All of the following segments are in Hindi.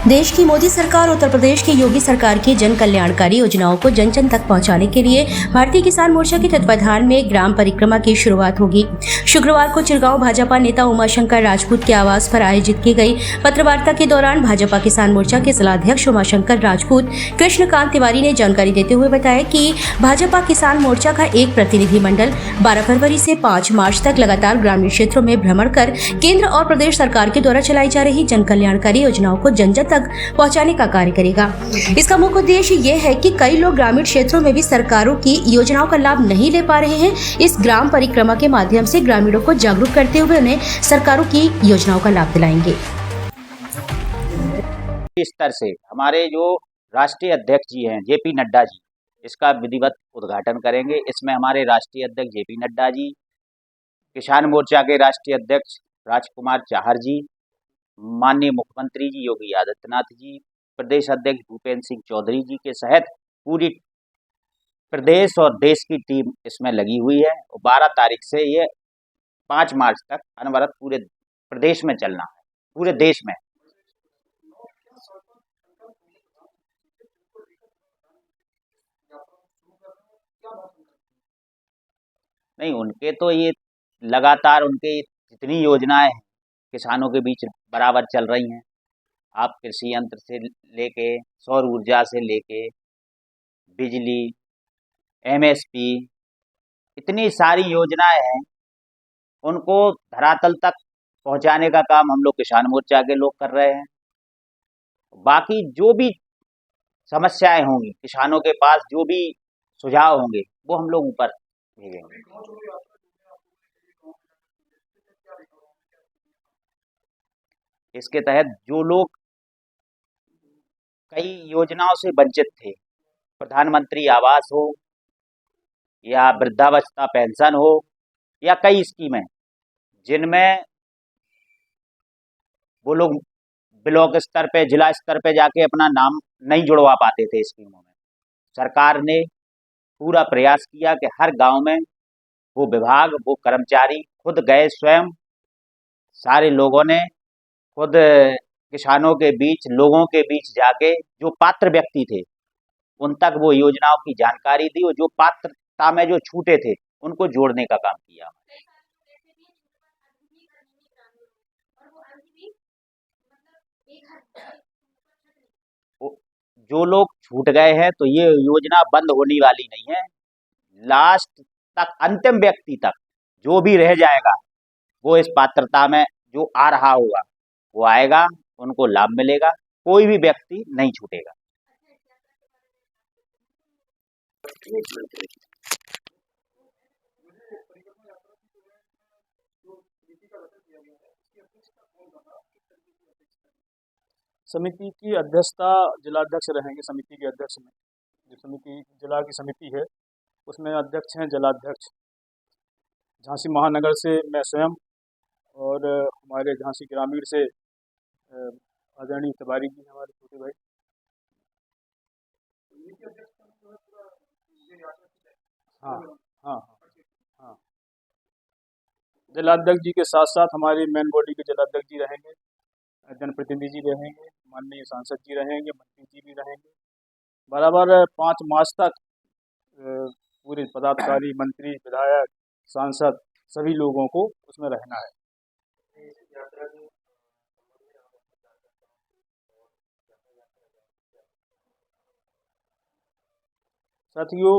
देश की मोदी सरकार उत्तर प्रदेश की योगी सरकार की जन कल्याणकारी योजनाओं को जन जन तक पहुंचाने के लिए भारतीय किसान मोर्चा के तत्वाधान में ग्राम परिक्रमा की शुरुआत होगी। शुक्रवार को चिरगांव भाजपा नेता उमाशंकर राजपूत के आवास पर आयोजित की गई पत्रवार्ता के दौरान भाजपा किसान मोर्चा के जिलाध्यक्ष उमाशंकर राजपूत कृष्णकांत तिवारी ने जानकारी देते हुए बताया कि भाजपा किसान मोर्चा का एक प्रतिनिधिमंडल 12 फरवरी से 5 मार्च तक लगातार ग्रामीण क्षेत्रों में भ्रमण कर केंद्र और प्रदेश सरकार के द्वारा चलाई जा रही जन कल्याणकारी योजनाओं को जन जन तक पहुंचाने का कार्य करेगा। इसका मुख्य उद्देश्य ये है कि कई लोग ग्रामीण क्षेत्रों में भी सरकारों की योजनाओं का लाभ नहीं ले पा रहे हैं। इस ग्राम परिक्रमा के माध्यम से ग्रामीणों को जागरूक करते हुए उन्हें सरकारों की योजनाओं का लाभ दिलाएंगे। इस स्तर से हमारे जो राष्ट्रीय अध्यक्ष जी हैं जेपी नड्डा जी, इसका विधिवत उद्घाटन करेंगे। इसमें हमारे राष्ट्रीय अध्यक्ष जेपी नड्डा जी, किसान मोर्चा के राष्ट्रीय अध्यक्ष राजकुमार चाहर जी, माननीय मुख्यमंत्री जी योगी आदित्यनाथ जी, प्रदेश अध्यक्ष भूपेंद्र सिंह चौधरी जी के सहित पूरी प्रदेश और देश की टीम इसमें लगी हुई है। और 12 तारीख से ये 5 मार्च तक अनवरत पूरे प्रदेश में चलना है, पूरे देश में। नहीं, उनके तो ये लगातार उनके जितनी योजनाएं हैं किसानों के बीच बराबर चल रही हैं। आप कृषि यंत्र से लेके, सौर ऊर्जा से लेके, बिजली, एमएसपी, इतनी सारी योजनाएं हैं, उनको धरातल तक पहुंचाने का काम हम लोग किसान मोर्चा के लोग कर रहे हैं। बाकी जो भी समस्याएं होंगी किसानों के पास, जो भी सुझाव होंगे, वो हम लोग ऊपर भेजेंगे। इसके तहत जो लोग कई योजनाओं से वंचित थे, प्रधानमंत्री आवास हो या वृद्धावस्था पेंशन हो या कई स्कीमें, जिनमें वो लोग ब्लॉक स्तर पे, जिला स्तर पे जाके अपना नाम नहीं जुड़वा पाते थे स्कीमों में, सरकार ने पूरा प्रयास किया कि हर गांव में वो विभाग, वो कर्मचारी खुद गए, स्वयं सारे लोगों ने खुद किसानों के बीच, लोगों के बीच जाके जो पात्र व्यक्ति थे उन तक वो योजनाओं की जानकारी दी और जो पात्रता में जो छूटे थे उनको जोड़ने का काम किया। जो लोग छूट गए हैं तो ये योजना बंद होने वाली नहीं है। लास्ट तक, अंतिम व्यक्ति तक जो भी रह जाएगा वो इस पात्रता में जो आ रहा होगा वो आएगा, उनको लाभ मिलेगा, कोई भी व्यक्ति नहीं छूटेगा। समिति की अध्यक्षता जिलाध्यक्ष रहेंगे। समिति के अध्यक्ष में जो समिति जिला की समिति है उसमें अध्यक्ष हैं जिलाध्यक्ष। झांसी महानगर से मैं स्वयं और हमारे झांसी ग्रामीण से आदरणीय तिवारी जी, हमारे छोटे भाई। हाँ हाँ हाँ, जिलाध्यक्ष जी के साथ साथ हमारी मेन बॉडी के जिलाध्यक्ष जी रहेंगे, जनप्रतिनिधि जी रहेंगे, माननीय सांसद जी रहेंगे, मंत्री जी भी रहेंगे। बराबर 5 मार्च तक पूरे पदाधिकारी, मंत्री, विधायक, सांसद सभी लोगों को उसमें रहना है। साथियों,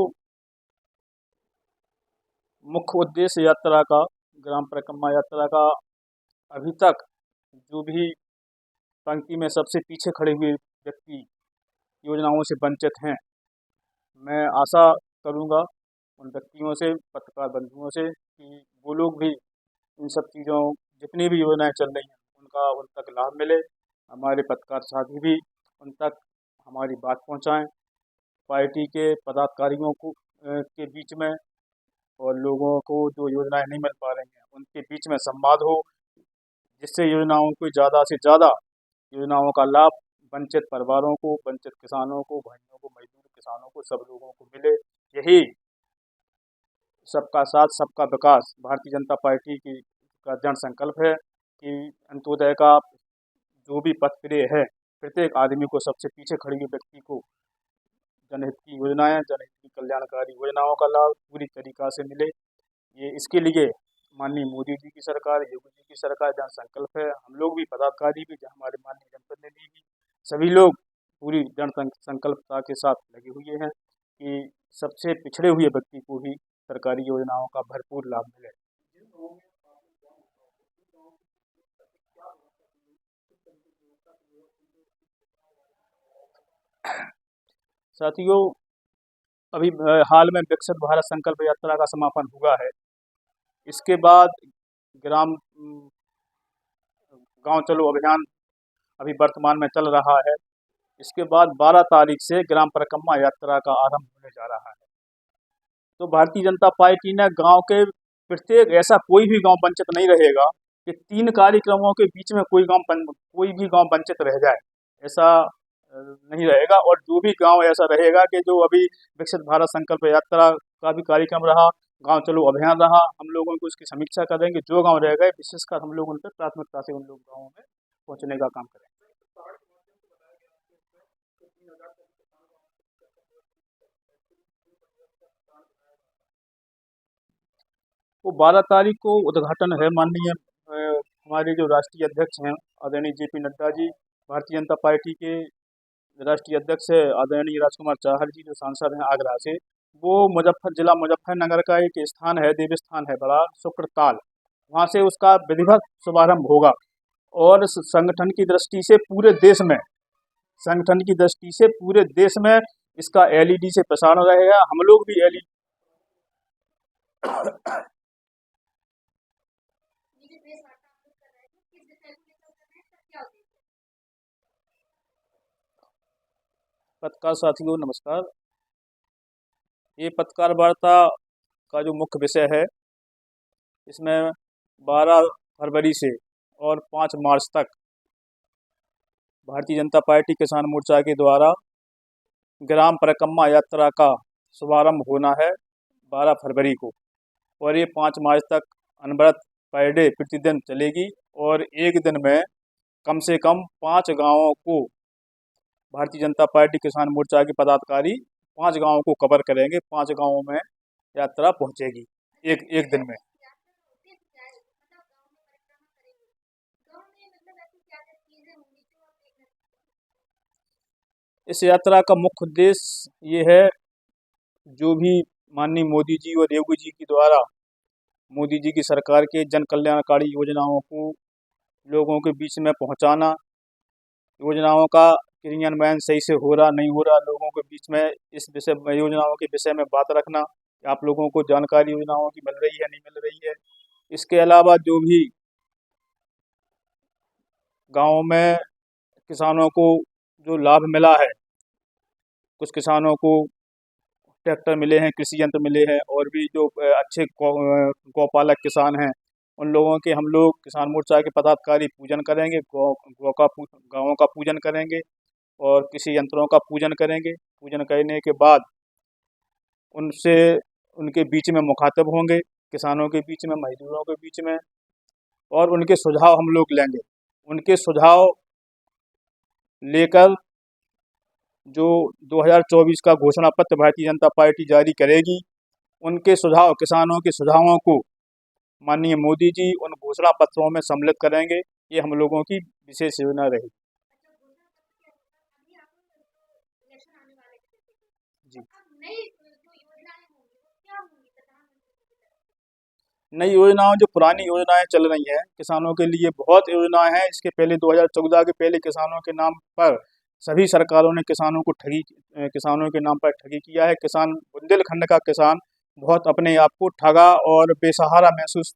मुख्य उद्देश्य यात्रा का, ग्राम परिक्रमा यात्रा का, अभी तक जो भी पंक्ति में सबसे पीछे खड़े हुए व्यक्ति योजनाओं से वंचित हैं, मैं आशा करूंगा उन व्यक्तियों से, पत्रकार बंधुओं से, कि वो लोग भी इन सब चीज़ों, जितनी भी योजनाएं चल रही हैं उनका उन तक लाभ मिले। हमारे पत्रकार साथी भी उन तक हमारी बात पहुंचाएं। पार्टी के पदाधिकारियों को के बीच में और लोगों को जो योजनाएं नहीं मिल पा रही हैं उनके बीच में संवाद हो, जिससे योजनाओं को ज़्यादा से ज़्यादा योजनाओं का लाभ वंचित परिवारों को, वंचित किसानों को, भाइयों को, मजदूर किसानों को, सब लोगों को मिले। यही सबका साथ, सबका विकास भारतीय जनता पार्टी की का जन संकल्प है कि अंत्योदय का जो भी पथ प्रिय है प्रत्येक आदमी को, सबसे पीछे खड़े हुए व्यक्ति को जनहित की योजनाएं, जनहित की कल्याणकारी योजनाओं का लाभ पूरी तरीका से मिले, ये इसके लिए माननीय मोदी जी की सरकार, योगी जी की सरकार जन संकल्प है। हम लोग भी, पदाधिकारी भी, हमारे माननीय जनप्रतिनिधि भी, सभी लोग पूरी जन संकल्पता के साथ लगे हुए हैं कि सबसे पिछड़े हुए व्यक्ति को भी सरकारी योजनाओं का भरपूर लाभ मिले। साथियों, अभी हाल में विकसित भारत संकल्प यात्रा का समापन हुआ है। इसके बाद ग्राम गांव चलो अभियान अभी वर्तमान में चल रहा है। इसके बाद 12 तारीख से ग्राम परिक्रमा यात्रा का आरंभ होने जा रहा है। तो भारतीय जनता पार्टी ने गांव के प्रत्येक, ऐसा कोई भी गांव वंचित नहीं रहेगा कि 3 कार्यक्रमों के बीच में कोई भी गांव वंचित रह जाए, ऐसा नहीं रहेगा। और जो भी गांव ऐसा रहेगा कि जो अभी विकसित भारत संकल्प यात्रा का भी कार्यक्रम रहा, गांव चलो अभियान रहा, हम लोगों को उसकी समीक्षा करेंगे। जो गांव रह गए, विशेषकर हम लोग उन पर प्राथमिकता से उन लोग गाँवों में पहुंचने का काम करेंगे। वो 12 तारीख को उद्घाटन है। माननीय हमारे जो राष्ट्रीय अध्यक्ष हैं आदरणीय JP नड्डा जी, भारतीय जनता पार्टी के राष्ट्रीय अध्यक्ष आदरणीय राजकुमार चाहर जी, जो सांसद हैं आगरा से, वो जिला मुजफ्फरनगर का एक स्थान है, देव स्थान है बड़ा, शुक्रताल, वहाँ से उसका विधिवत शुभारंभ होगा। और संगठन की दृष्टि से पूरे देश में इसका LED से प्रसारण रहेगा। हम लोग भी LED पत्रकार साथियों नमस्कार। ये पत्रकार वार्ता का जो मुख्य विषय है, इसमें 12 फरवरी से और 5 मार्च तक भारतीय जनता पार्टी किसान मोर्चा के द्वारा ग्राम परिक्रमा यात्रा का शुभारंभ होना है 12 फरवरी को, और ये 5 मार्च तक अनवरत पर डे प्रतिदिन चलेगी। और एक दिन में कम से कम 5 गांवों को भारतीय जनता पार्टी किसान मोर्चा के पदाधिकारी 5 गांवों को कवर करेंगे। 5 गांवों में यात्रा पहुंचेगी एक दिन में। इस यात्रा का मुख्य उद्देश्य ये है, जो भी माननीय मोदी जी और योगी जी के द्वारा, मोदी जी की सरकार के जन कल्याणकारी योजनाओं को लोगों के बीच में पहुंचाना, योजनाओं का क्रियान्वयन सही से हो रहा नहीं हो रहा, लोगों के बीच में इस विषय योजनाओं के विषय में बात रखना, आप लोगों को जानकारी योजनाओं की मिल रही है नहीं मिल रही है। इसके अलावा जो भी गाँव में किसानों को जो लाभ मिला है, कुछ किसानों को ट्रैक्टर मिले हैं, कृषि यंत्र मिले हैं, और भी जो अच्छे गौपालक किसान हैं, उन लोगों के हम लोग किसान मोर्चा के पदाधिकारी पूजन करेंगे, गाँवों का पूजन करेंगे और कृषि यंत्रों का पूजन करेंगे। पूजन करने के बाद उनसे, उनके बीच में मुखातिब होंगे, किसानों के बीच में, मजदूरों के बीच में, और उनके सुझाव हम लोग लेंगे। उनके सुझाव लेकर जो 2024 का घोषणा पत्र भारतीय जनता पार्टी जारी करेगी, उनके सुझाव, किसानों के सुझावों को माननीय मोदी जी उन घोषणा पत्रों में सम्मिलित करेंगे। ये हम लोगों की विशेष योजना रहेगी। जी, नई योजनाएं, जो पुरानी योजनाएं चल रही हैं किसानों के लिए, बहुत योजनाएं हैं। इसके पहले 2014 के पहले किसानों के नाम पर सभी सरकारों ने किसानों के नाम पर ठगी किया है। किसान, बुंदेलखंड का किसान बहुत अपने आप को ठगा और बेसहारा महसूस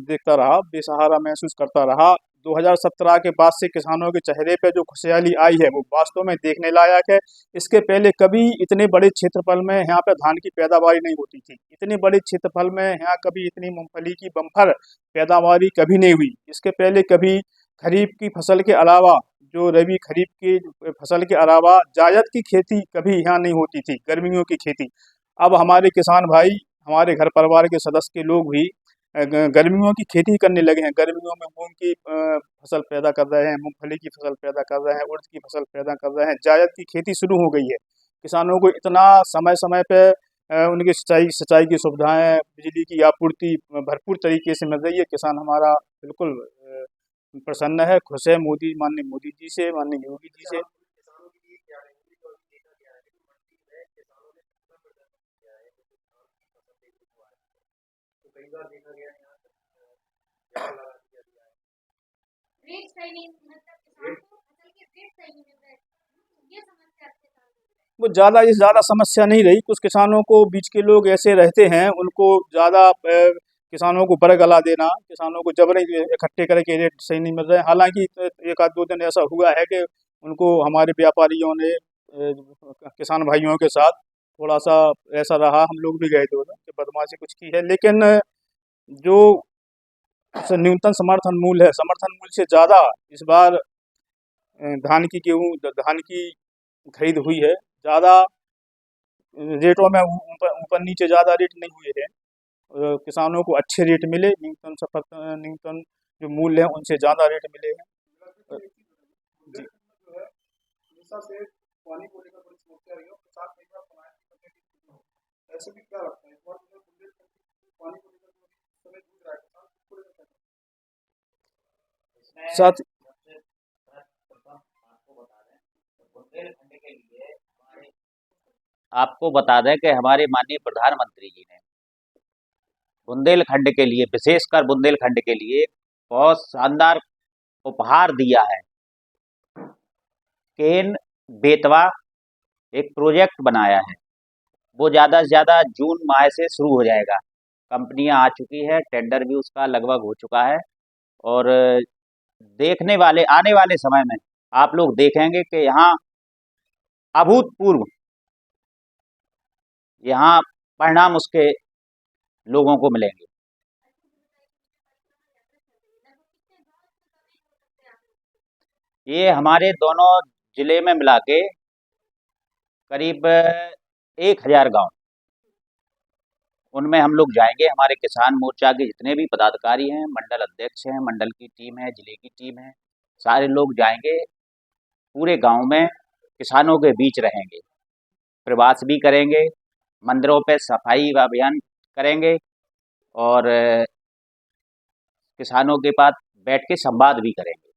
बेसहारा महसूस करता रहा। 2017 के बाद से किसानों के चेहरे पे जो खुशहाली आई है, वो वास्तव में देखने लायक है। इसके पहले कभी इतने बड़े क्षेत्रफल में यहाँ पे धान की पैदावारी नहीं होती थी। इतने बड़े क्षेत्रफल में यहाँ कभी इतनी मूंगफली की बम्पर पैदावारी कभी नहीं हुई। इसके पहले कभी खरीफ की फसल के अलावा, जो रबी खरीफ की फसल के अलावा जायद की खेती कभी यहाँ नहीं होती थी, गर्मियों की खेती। अब हमारे किसान भाई, हमारे घर परिवार के सदस्य के लोग भी गर्मियों की खेती करने लगे हैं। गर्मियों में मूंग की फसल पैदा कर रहे हैं, मूंगफली की फसल पैदा कर रहे हैं, उड़द की फसल पैदा कर रहे हैं, जायद की खेती शुरू हो गई है। किसानों को इतना समय समय पे उनकी सिंचाई की सुविधाएं, बिजली की आपूर्ति भरपूर तरीके से मिल रही है। किसान हमारा बिल्कुल प्रसन्न है, खुश है माननीय मोदी जी से, माननीय योगी जी से। रेट सही नहीं मतलब किसान को फसल के रेट सही नहीं मिल रहे, ये समस्या आपके सामने वो ज़्यादा समस्या नहीं रही। कुछ किसानों को बीच के लोग ऐसे रहते हैं, उनको ज़्यादा किसानों को बरगला देना, किसानों को जबरन इकट्ठे करके रेट सही नहीं मिल रहे हैं। हालाँकि एक आध 2 दिन ऐसा हुआ है कि उनको हमारे व्यापारियों ने किसान भाइयों के साथ थोड़ा-सा ऐसा रहा, हम लोग भी गए थे उधर कि बदमाशी कुछ की है। लेकिन जो न्यूनतम समर्थन मूल्य से ज़्यादा इस बार धान की खरीद हुई है। ज़्यादा रेटों में ऊपर नीचे ज़्यादा रेट नहीं हुए हैं। किसानों को अच्छे रेट मिले, न्यूनतम जो मूल्य है उनसे ज़्यादा रेट मिले हैं। जी। साथ आपको बता दें कि हमारे माननीय प्रधानमंत्री जी ने बुंदेलखंड के लिए, विशेषकर बुंदेलखंड के लिए बहुत शानदार उपहार दिया है। केन बेतवा एक प्रोजेक्ट बनाया है, वो ज़्यादा से ज़्यादा जून माह से शुरू हो जाएगा। कंपनियां आ चुकी है, टेंडर भी उसका लगभग हो चुका है और आने वाले समय में आप लोग देखेंगे कि यहाँ अभूतपूर्व यहाँ परिणाम उसके लोगों को मिलेंगे। ये हमारे दोनों जिले में मिला के करीब 1000 गांव, उनमें हम लोग जाएंगे। हमारे किसान मोर्चा के जितने भी पदाधिकारी हैं, मंडल अध्यक्ष हैं, मंडल की टीम है, जिले की टीम है, सारे लोग जाएंगे, पूरे गांव में किसानों के बीच रहेंगे, प्रवास भी करेंगे, मंदिरों पे सफाई अभियान करेंगे और किसानों के पास बैठ के संवाद भी करेंगे।